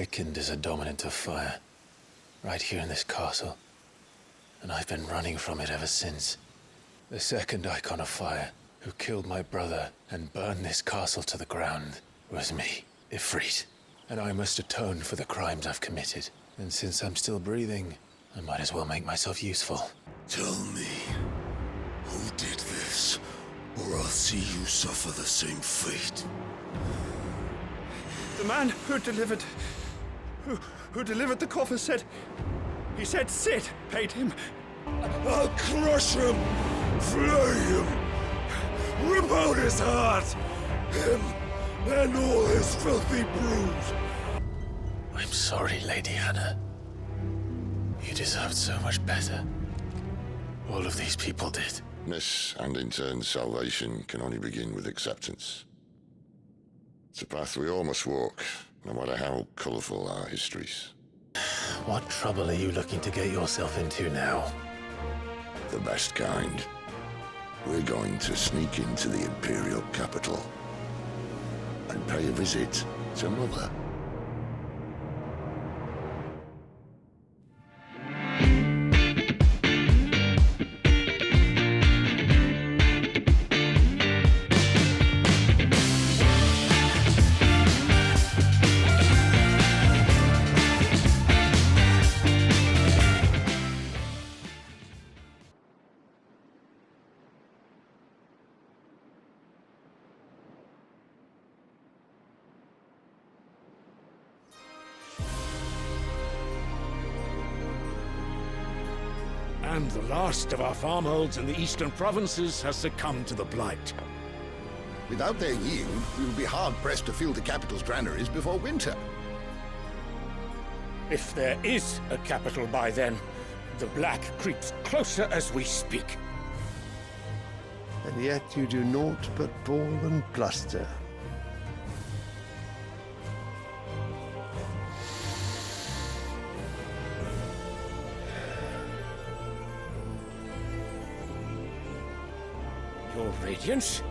awakened as a dominant of fire, right here in this castle. And I've been running from it ever since. The second icon of fire, who killed my brother and burned this castle to the ground, was me, Ifrit. And I must atone for the crimes I've committed. And since I'm still breathing, I might as well make myself useful. Tell me, who did this, or I'll see you suffer the same fate. The man who delivered the coffer said... He said Sid paid him. I'll crush him! Flay him! Rip out his heart! Him and all his filthy brood! I'm sorry, Lady Hannah. You deserved so much better. All of these people did. This, and in turn salvation, can only begin with acceptance. It's a path we all must walk, no matter how colourful our histories. What trouble are you looking to get yourself into now? The best kind. We're going to sneak into the Imperial capital and pay a visit to Mother. And the last of our farmholds in the eastern provinces has succumbed to the blight. Without their yield, we will be hard-pressed to fill the capital's granaries before winter. If there is a capital by then, the black creeps closer as we speak. And yet you do naught but bawl and bluster. Your Radiance?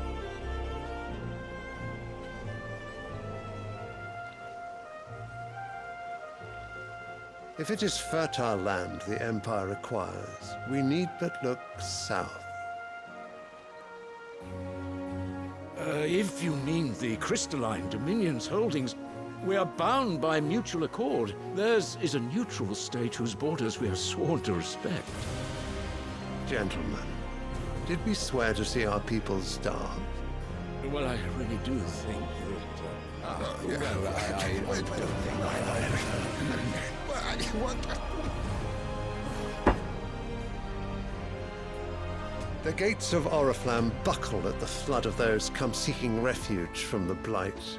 If it is fertile land the Empire requires, we need but look south. If you mean the crystalline Dominion's holdings, we are bound by mutual accord. Theirs is a neutral state whose borders we are sworn to respect. Gentlemen, did we swear to see our people starve? Well, I really do think that... The gates of Oriflamme buckle at the flood of those come seeking refuge from the blight.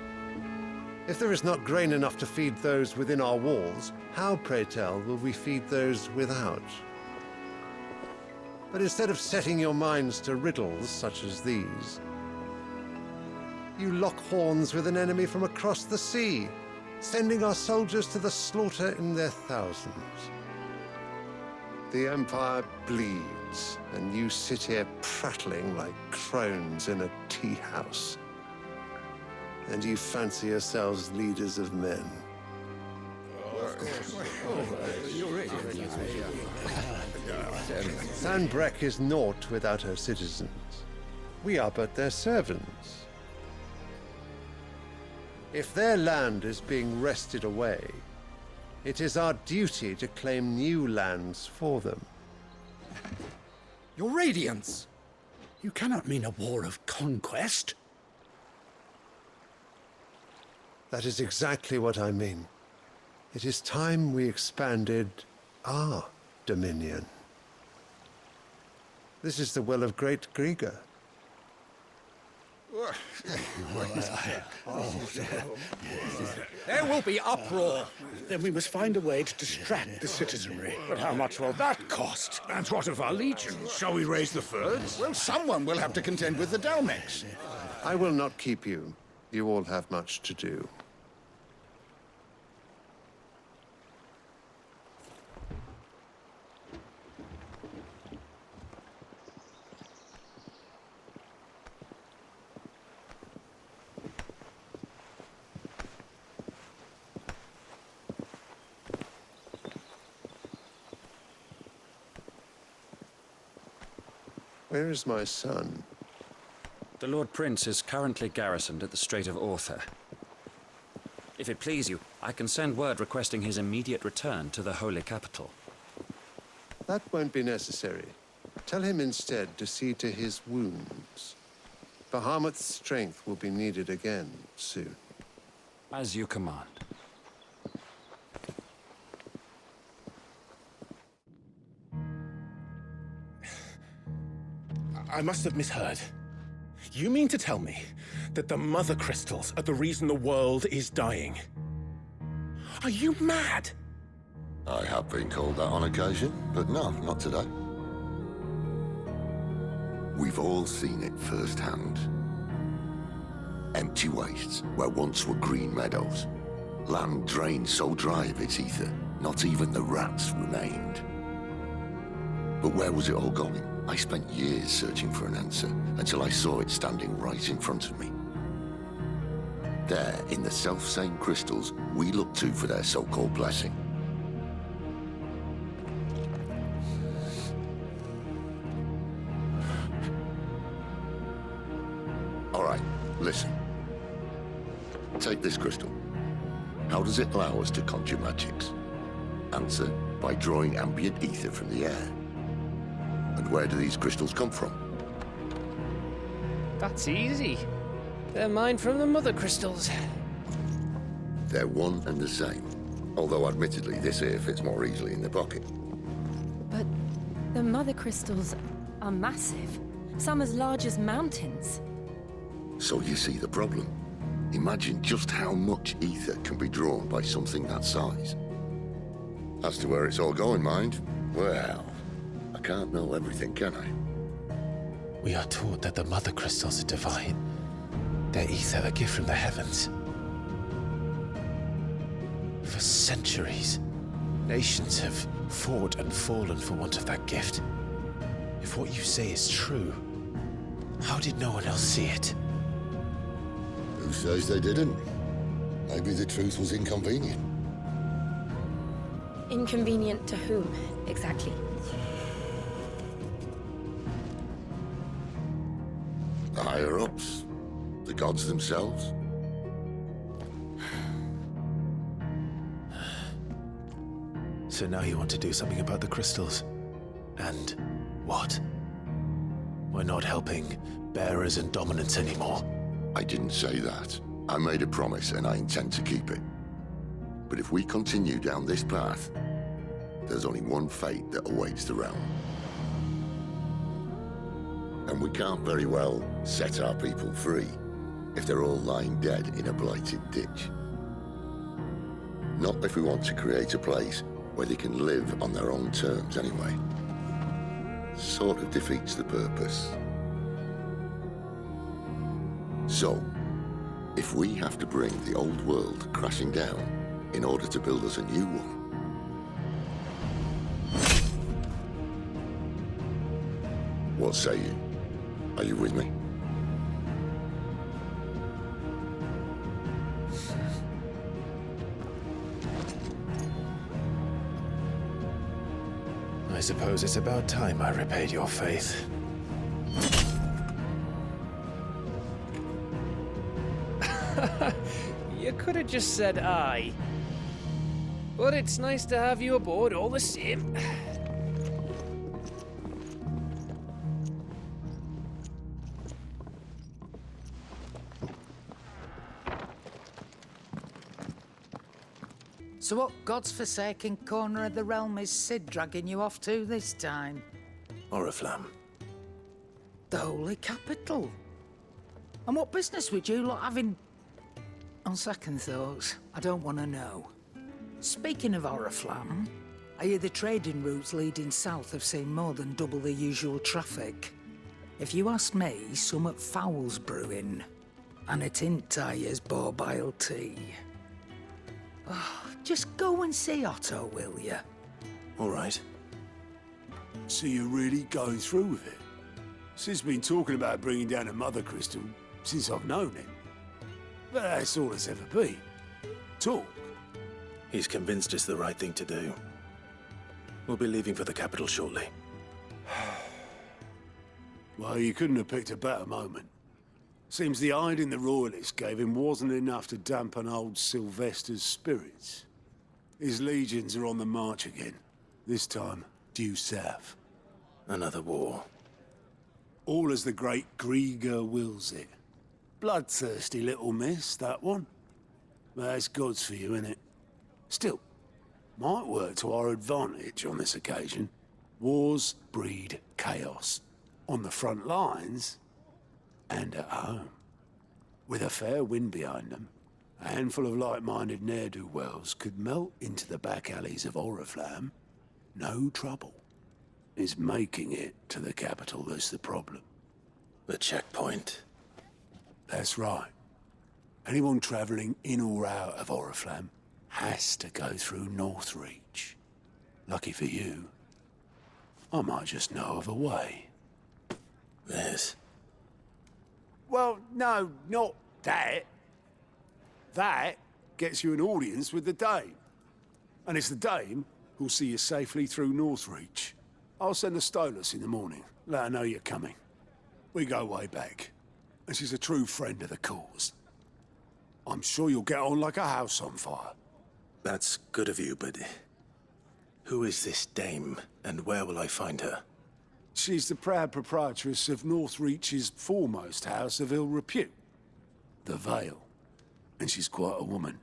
If there is not grain enough to feed those within our walls, how, pray tell, will we feed those without? But instead of setting your minds to riddles such as these, you lock horns with an enemy from across the sea, sending our soldiers to the slaughter in their thousands. The Empire bleeds, and you sit here prattling like crones in a tea house. And you fancy yourselves leaders of men. Sanbreque is naught without her citizens. We are but their servants. If their land is being wrested away, it is our duty to claim new lands for them. Your Radiance! You cannot mean a war of conquest. That is exactly what I mean. It is time we expanded our dominion. This is the will of great Grieger. There will be uproar. Then we must find a way to distract the citizenry. But how much will that cost? And what of our legions? Shall we raise the furs? Well, someone will have to contend with the Dalmex. I will not keep you. You all have much to do. Where is my son? The Lord Prince is currently garrisoned at the Strait of Arthur. If it please you, I can send word requesting his immediate return to the Holy Capital. That won't be necessary. Tell him instead to see to his wounds. Bahamut's strength will be needed again soon. As you command. I must have misheard. You mean to tell me that the Mother Crystals are the reason the world is dying? Are you mad? I have been called that on occasion, but no, not today. We've all seen it firsthand. Empty wastes where once were green meadows. Land drained so dry of its ether, not even the rats remained. But where was it all going? I spent years searching for an answer, until I saw it standing right in front of me. There, in the self-same crystals we look to for their so-called blessing. All right, listen. Take this crystal. How does it allow us to conjure magics? Answer, by drawing ambient ether from the air. And where do these crystals come from? That's easy. They're mine from the Mother Crystals. They're one and the same. Although admittedly, this here fits more easily in the pocket. But the Mother Crystals are massive. Some as large as mountains. So you see the problem. Imagine just how much ether can be drawn by something that size. As to where it's all going, mind, well, I can't know everything, can I? We are taught that the Mother Crystals are divine. Their ether a gift from the heavens. For centuries, nations have fought and fallen for want of that gift. If what you say is true, how did no one else see it? Who says they didn't? Maybe the truth was inconvenient. Inconvenient to whom, exactly? The higher-ups? The gods themselves? So now you want to do something about the crystals? And what? We're not helping bearers and dominants anymore. I didn't say that. I made a promise and I intend to keep it. But if we continue down this path, there's only one fate that awaits the realm. And we can't very well set our people free if they're all lying dead in a blighted ditch. Not if we want to create a place where they can live on their own terms anyway. Sort of defeats the purpose. So, if we have to bring the old world crashing down in order to build us a new one, what say you? Are you with me? I suppose it's about time I repaid your faith. You could have just said aye. But it's nice to have you aboard all the same. So what God's forsaken corner of the realm is Sid dragging you off to this time? Oriflamme. The Holy Capital. And what business would you lot have in... On second thoughts, I don't want to know. Speaking of Oriflamme, I hear the trading routes leading south have seen more than double the usual traffic. If you ask me, summat foul's brewing. And it ain't Tyre's borbile tea. Oh, just go and see Otto, will you? All right. So you're really going through with it? Sid's been talking about bringing down a Mother Crystal since I've known him. But that's all it's ever been. Talk. He's convinced it's the right thing to do. We'll be leaving for the capital shortly. Well, you couldn't have picked a better moment. Seems the hiding the Royalists gave him wasn't enough to dampen old Sylvester's spirits. His legions are on the march again, this time due south. Another war. All as the great Grieger wills it. Bloodthirsty little miss, that one. But that's God's for you, innit? Still, might work to our advantage on this occasion. Wars breed chaos. On the front lines, and at home. With a fair wind behind them, a handful of like-minded ne'er-do-wells could melt into the back alleys of Oriflamme. No trouble. It's making it to the capital that's the problem. The checkpoint. That's right. Anyone travelling in or out of Oriflamme has to go through Northreach. Lucky for you, I might just know of a way. This? Well, no, not that. That gets you an audience with the Dame. And it's the Dame who'll see you safely through Northreach. I'll send the Stolas in the morning, let her know you're coming. We go way back, and she's a true friend of the cause. I'm sure you'll get on like a house on fire. That's good of you, but who is this Dame, and where will I find her? She's the proud proprietress of Northreach's foremost house of ill repute, the Vale. And she's quite a woman,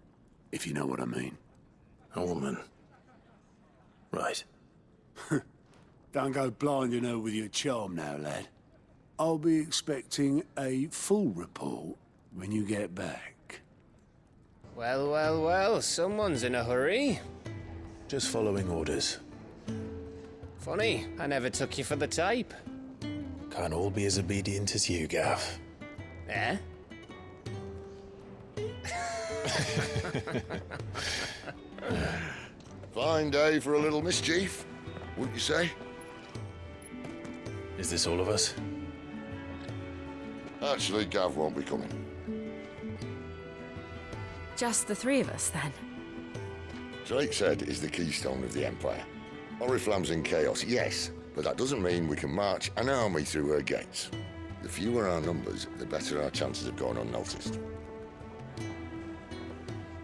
if you know what I mean. A woman? Right. Don't go blinding her with your charm now, lad. I'll be expecting a full report when you get back. Well, well, well, someone's in a hurry. Just following orders. Funny, I never took you for the type. Can't all be as obedient as you, Gav. Eh? Fine day for a little mischief, wouldn't you say? Is this all of us? Actually, Gav won't be coming. Just the three of us, then? Drakeshead is the keystone of the Empire. Oriflamme's in chaos, yes, but that doesn't mean we can march an army through her gates. The fewer our numbers, the better our chances of going unnoticed.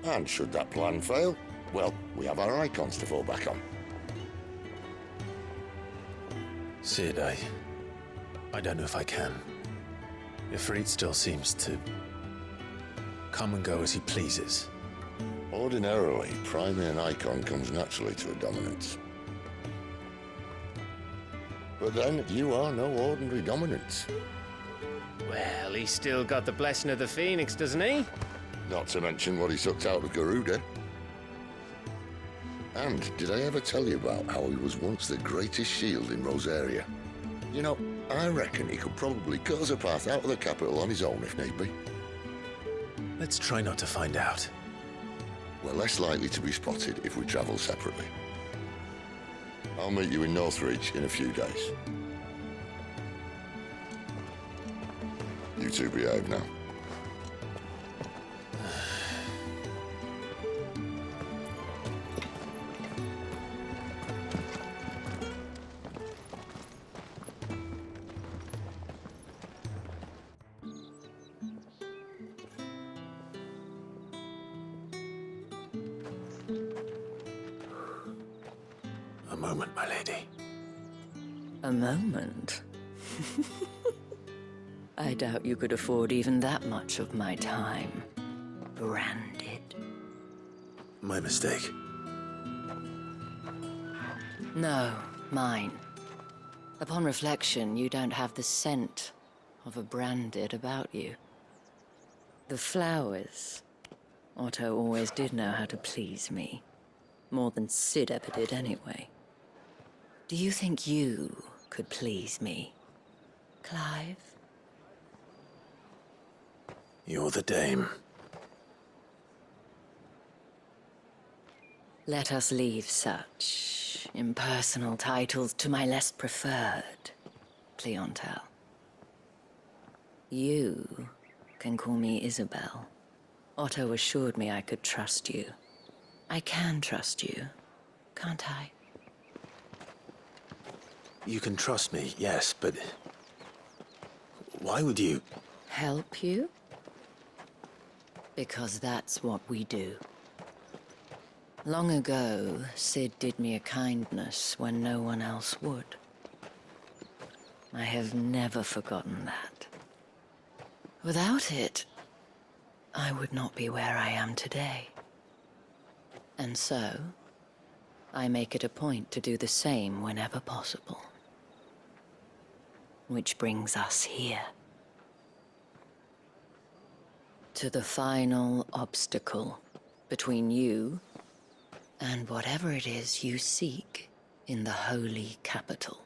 And should that plan fail, well, we have our icons to fall back on. Sid, I don't know if I can. Ifrit still seems to come and go as he pleases. Ordinarily, priming an icon comes naturally to a dominance. But then, you are no ordinary dominance. Well, he's still got the blessing of the Phoenix, doesn't he? Not to mention what he sucked out of Garuda. And did I ever tell you about how he was once the greatest shield in Rosaria? You know, I reckon he could probably cut us a path out of the capital on his own if need be. Let's try not to find out. We're less likely to be spotted if we travel separately. I'll meet you in Northreach in a few days. You two behave now. A moment, my lady. A moment? I doubt you could afford even that much of my time. Branded. My mistake. No, mine. Upon reflection, you don't have the scent of a branded about you. The flowers. Otto always did know how to please me. More than Sid ever did anyway. Do you think you could please me, Clive? You're the Dame. Let us leave such impersonal titles to my less preferred clientele. You can call me Isabel. Otto assured me I could trust you. I can trust you, can't I? You can trust me, yes, but Why would you? Help you? Because that's what we do. Long ago, Sid did me a kindness when no one else would. I have never forgotten that. Without it, I would not be where I am today. And so, I make it a point to do the same whenever possible. Which brings us here. To the final obstacle between you and whatever it is you seek in the holy capital.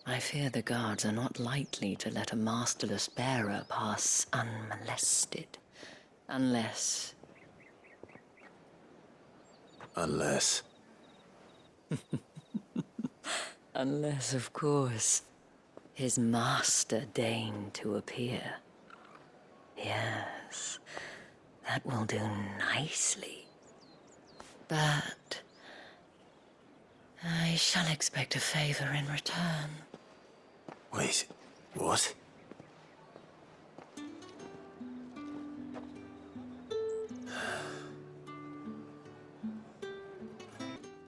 I fear the guards are not likely to let a masterless bearer pass unmolested. Unless... Unless... Unless, of course, his master deigned to appear. Yes, that will do nicely. But... I shall expect a favor in return. Wait, what?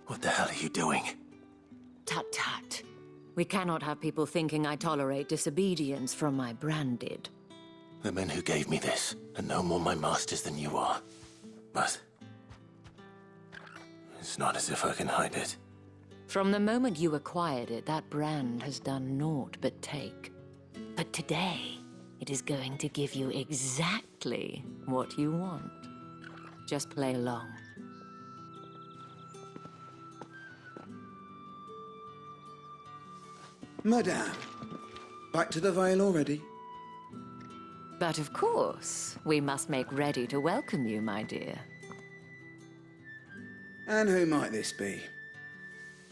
What the hell are you doing? Tut-tut. We cannot have people thinking I tolerate disobedience from my branded. The men who gave me this are no more my masters than you are. But... it's not as if I can hide it. From the moment you acquired it, that brand has done naught but take. But today, it is going to give you exactly what you want. Just play along. Madame, back to the Vale already? But of course, we must make ready to welcome you, my dear. And who might this be?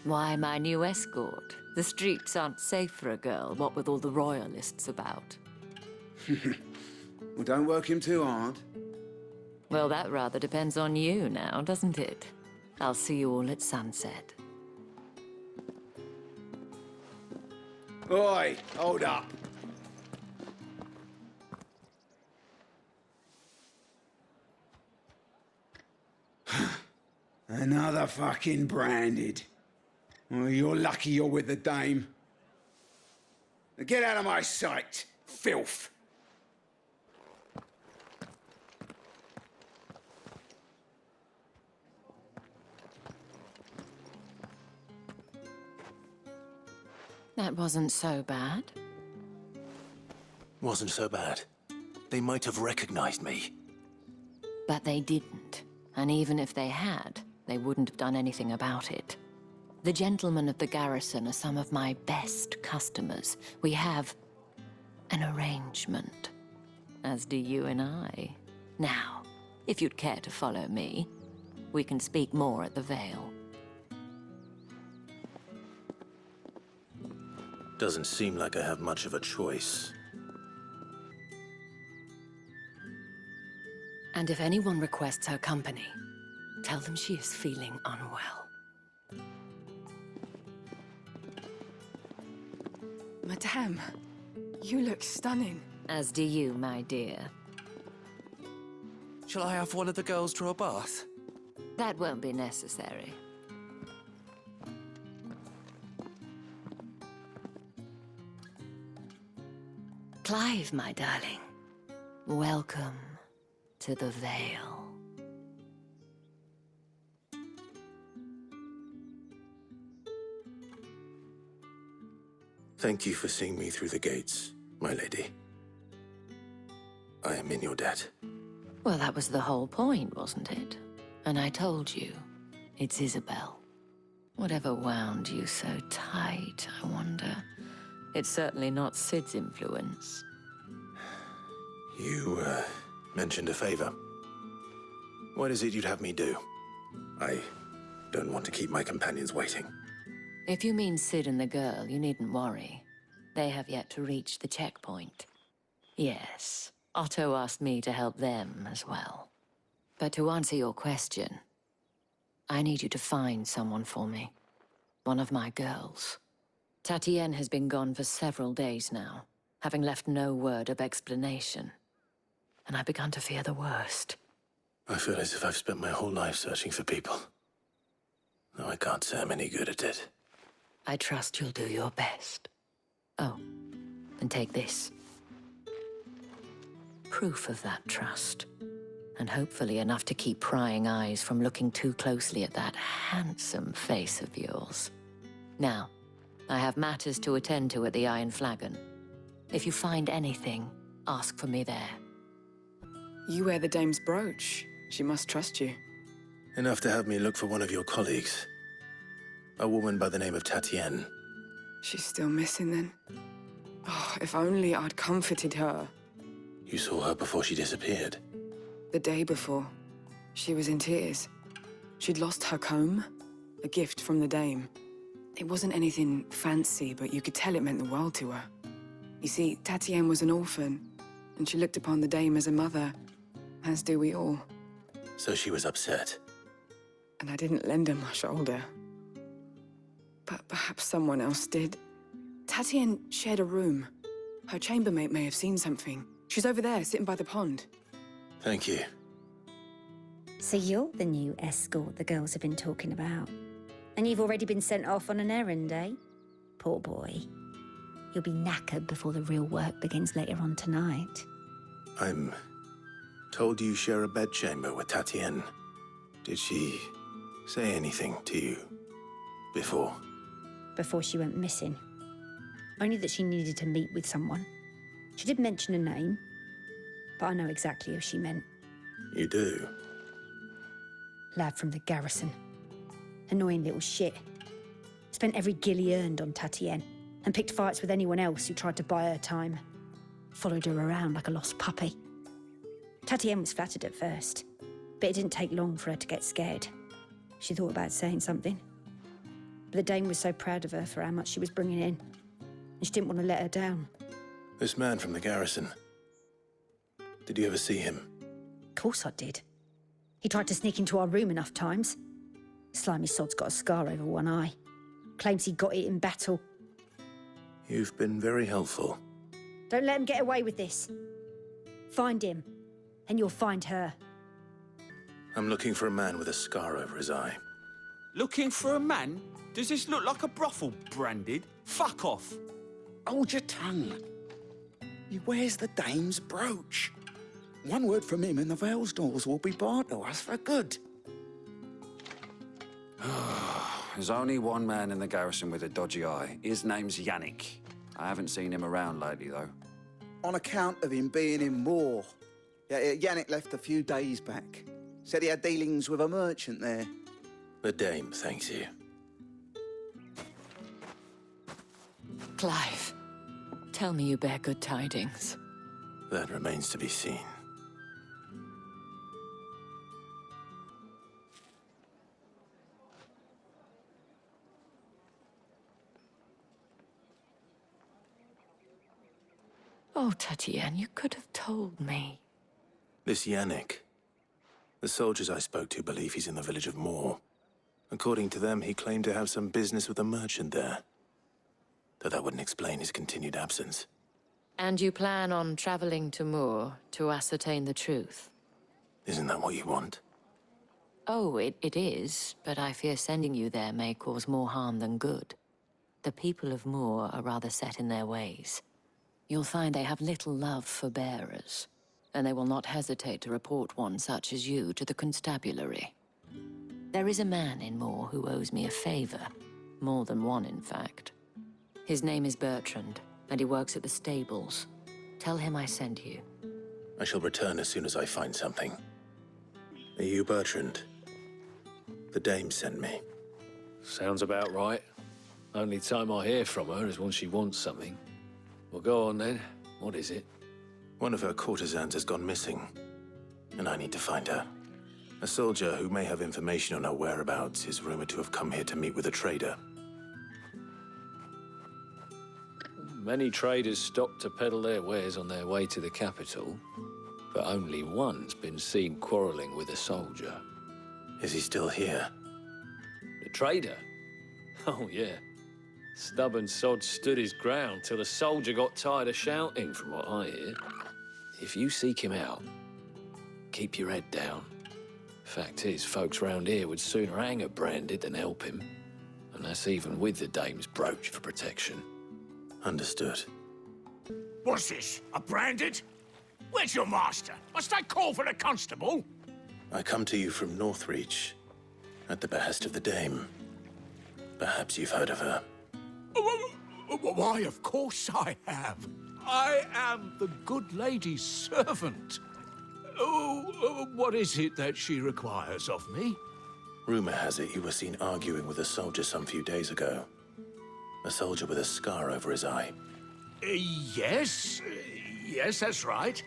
Why, my new escort. The streets aren't safe for a girl, what with all the royalists about. Well, don't work him too hard. Well, that rather depends on you now, doesn't it? I'll see you all at sunset. Oi, hold up. Another fucking branded. Well, you're lucky you're with the dame. Now get out of my sight, filth. That wasn't so bad. Wasn't so bad. They might have recognized me. But they didn't. And even if they had, they wouldn't have done anything about it. The gentlemen of the garrison are some of my best customers. We have an arrangement, as do you and I. Now, if you'd care to follow me, we can speak more at the Vale. Doesn't seem like I have much of a choice. And if anyone requests her company, tell them she is feeling unwell. Madame, you look stunning. As do you, my dear. Shall I have one of the girls draw a bath? That won't be necessary. Clive, my darling. Welcome to the Vale. Thank you for seeing me through the gates, my lady. I am in your debt. Well, that was the whole point, wasn't it? And I told you, it's Isabel. Whatever wound you so tight, I wonder. It's certainly not Sid's influence. You, mentioned a favor. What is it you'd have me do? I don't want to keep my companions waiting. If you mean Sid and the girl, you needn't worry. They have yet to reach the checkpoint. Yes, Otto asked me to help them as well. But to answer your question, I need you to find someone for me. One of my girls. Tatienne has been gone for several days now, having left no word of explanation. And I began to fear the worst. I feel as if I've spent my whole life searching for people. No, I can't say I'm any good at it. I trust you'll do your best. Oh, and take this. Proof of that trust. And hopefully enough to keep prying eyes from looking too closely at that handsome face of yours. Now, I have matters to attend to at the Iron Flagon. If you find anything, ask for me there. You wear the dame's brooch. She must trust you. Enough to have me look for one of your colleagues. A woman by the name of Tatienne. She's still missing then. Oh, if only I'd comforted her. You saw her before she disappeared. The day before, she was in tears. She'd lost her comb, a gift from the dame. It wasn't anything fancy, but you could tell it meant the world to her. You see, Tatienne was an orphan, and she looked upon the dame as a mother, as do we all. So she was upset. And I didn't lend her my shoulder. But perhaps someone else did. Tatienne shared a room. Her chambermaid may have seen something. She's over there, sitting by the pond. Thank you. So you're the new escort the girls have been talking about. And you've already been sent off on an errand, eh? Poor boy. You'll be knackered before the real work begins later on tonight. I'm told you share a bedchamber with Tatienne. Did she say anything to you before? Before she went missing. Only that she needed to meet with someone. She did mention a name, but I know exactly who she meant. You do? Lad from the garrison. Annoying little shit. Spent every guil he earned on Tatienne, and picked fights with anyone else who tried to buy her time. Followed her around like a lost puppy. Tatienne was flattered at first, but it didn't take long for her to get scared. She thought about saying something. But the dame was so proud of her for how much she was bringing in, and she didn't want to let her down. This man from the garrison. Did you ever see him? Of course I did. He tried to sneak into our room enough times. Slimy sod's got a scar over one eye. Claims he got it in battle. You've been very helpful. Don't let him get away with this. Find him, and you'll find her. I'm looking for a man with a scar over his eye. Looking for a man? Does this look like a brothel, Branded? Fuck off. Hold your tongue. He wears the dame's brooch. One word from him and the Vale's doors will be barred to us for good. There's only one man in the garrison with a dodgy eye. His name's Yannick. I haven't seen him around lately, though. On account of him being in war. Yeah, Yannick left a few days back. Said he had dealings with a merchant there. The dame thanks you. Clive, tell me you bear good tidings. That remains to be seen. Oh, Tatienne, you could have told me. This Yannick. The soldiers I spoke to believe he's in the village of Moor. According to them, he claimed to have some business with a merchant there. Though that wouldn't explain his continued absence. And you plan on traveling to Moor to ascertain the truth? Isn't that what you want? Oh, it is, but I fear sending you there may cause more harm than good. The people of Moor are rather set in their ways. You'll find they have little love for bearers, and they will not hesitate to report one such as you to the constabulary. There is a man in Moor who owes me a favor. More than one, in fact. His name is Bertrand, and he works at the stables. Tell him I sent you. I shall return as soon as I find something. Are you Bertrand? The dame sent me. Sounds about right. Only time I hear from her is when she wants something. Well, go on then. What is it? One of her courtesans has gone missing, and I need to find her. A soldier who may have information on her whereabouts is rumored to have come here to meet with a trader. Many traders stop to peddle their wares on their way to the capital, but only one's been seen quarreling with a soldier. Is he still here? The trader? Oh, yeah. Stubborn sod stood his ground till the soldier got tired of shouting, from what I hear. If you seek him out, keep your head down. Fact is, folks round here would sooner hang a branded than help him. And that's even with the dame's brooch for protection. Understood. What's this? A branded? Where's your master? Must I call for the constable? I come to you from Northreach, at the behest of the dame. Perhaps you've heard of her. Why, of course I have. I am the good lady's servant. Oh, what is it that she requires of me? Rumor has it you were seen arguing with a soldier some few days ago. A soldier with a scar over his eye. Yes. Yes, that's right.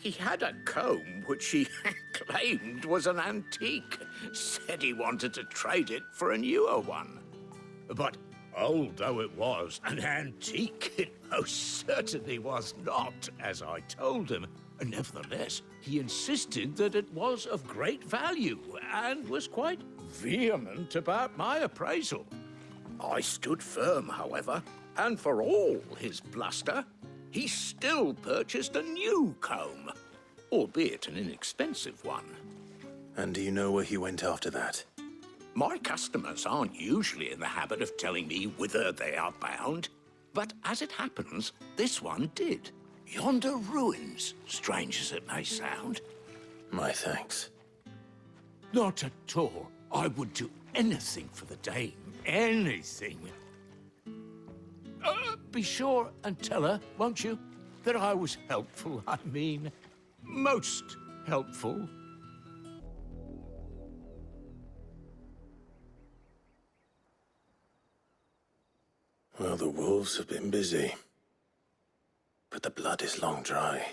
He had a comb which he claimed was an antique. Said he wanted to trade it for a newer one. But old though it was, an antique it most certainly was not, as I told him. Nevertheless, he insisted that it was of great value and was quite vehement about my appraisal. I stood firm, however, and for all his bluster, he still purchased a new comb, albeit an inexpensive one. And do you know where he went after that? My customers aren't usually in the habit of telling me whither they are bound, but as it happens, this one did. Yonder ruins, strange as it may sound. My thanks. Not at all. I would do anything for the dame. Anything. Be sure and tell her, won't you, that I was helpful, I mean, most helpful. Well, the wolves have been busy. But the blood is long dry.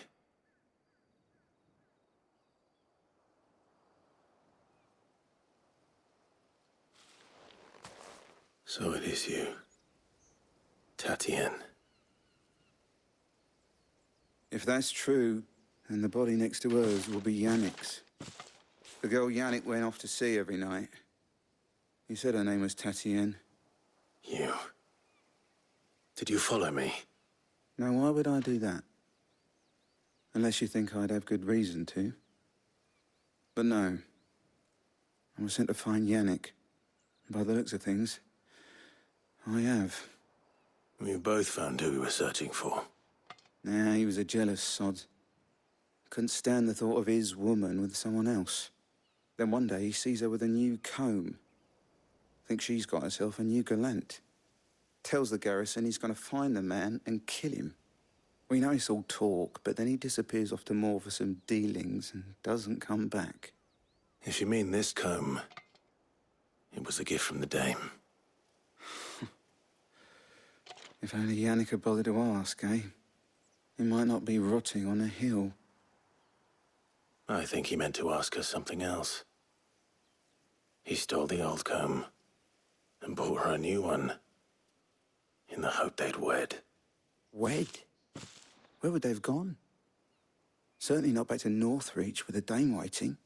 So it is you, Tatienne. If that's true, then the body next to hers will be Yannick's. The girl Yannick went off to see every night. He said her name was Tatienne. You... Did you follow me? Now, why would I do that? Unless you think I'd have good reason to. But no. I was sent to find Yannick. By the looks of things, I have. We both found who we were searching for. Nah, he was a jealous sod. Couldn't stand the thought of his woman with someone else. Then one day he sees her with a new comb. Thinks she's got herself a new gallant. Tells the garrison he's going to find the man and kill him. We know it's all talk, but then he disappears off to Moor for some dealings and doesn't come back. If you mean this comb, it was a gift from the dame. If only Yannick had bothered to ask, eh? He might not be rotting on a hill. I think he meant to ask her something else. He stole the old comb and bought her a new one. In the hope they'd wed. Wed? Where would they have gone? Certainly not back to Northreach with a dame waiting.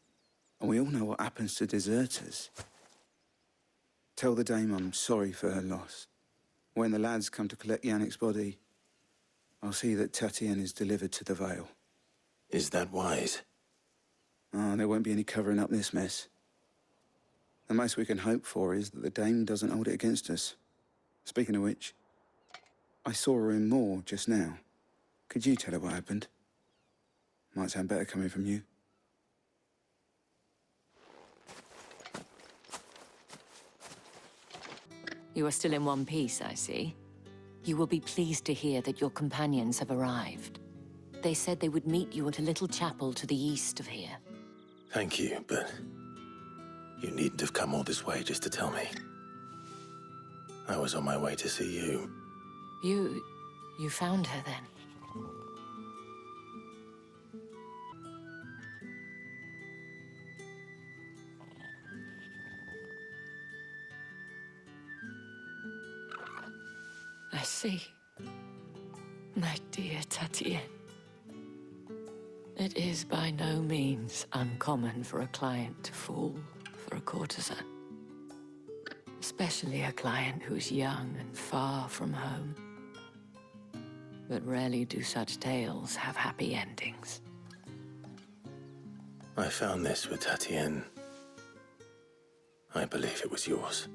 And we all know what happens to deserters. Tell the dame I'm sorry for her loss. When the lads come to collect Yannick's body, I'll see that Tatienne is delivered to the Vale. Is that wise? Ah, there won't be any covering up this mess. The most we can hope for is that the dame doesn't hold it against us. Speaking of which, I saw her in Moor just now. Could you tell her what happened? Might sound better coming from you. You are still in one piece, I see. You will be pleased to hear that your companions have arrived. They said they would meet you at a little chapel to the east of here. Thank you, but you needn't have come all this way just to tell me. I was on my way to see you. You found her then? I see. My dear Tatienne. It is by no means uncommon for a client to fall for a courtesan. Especially a client who's young and far from home. But rarely do such tales have happy endings. I found this with Tatienne. I believe it was yours.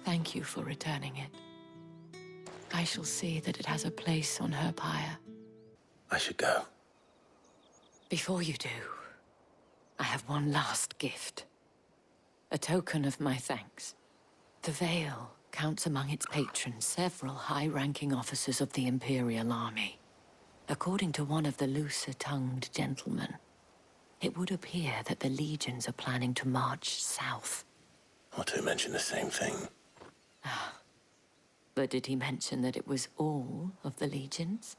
Thank you for returning it. I shall see that it has a place on her pyre. I should go. Before you do, I have one last gift. A token of my thanks. The Vale counts among its patrons several high-ranking officers of the Imperial Army. According to one of the looser-tongued gentlemen, it would appear that the legions are planning to march south. Otto mentioned the same thing. But did he mention that it was all of the legions?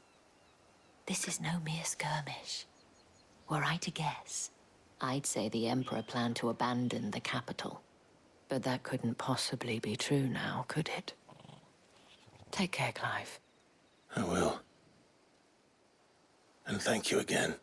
This is no mere skirmish. Were I to guess, I'd say the Emperor planned to abandon the capital. But that couldn't possibly be true now, could it? Take care, Clive. I will. And thank you again.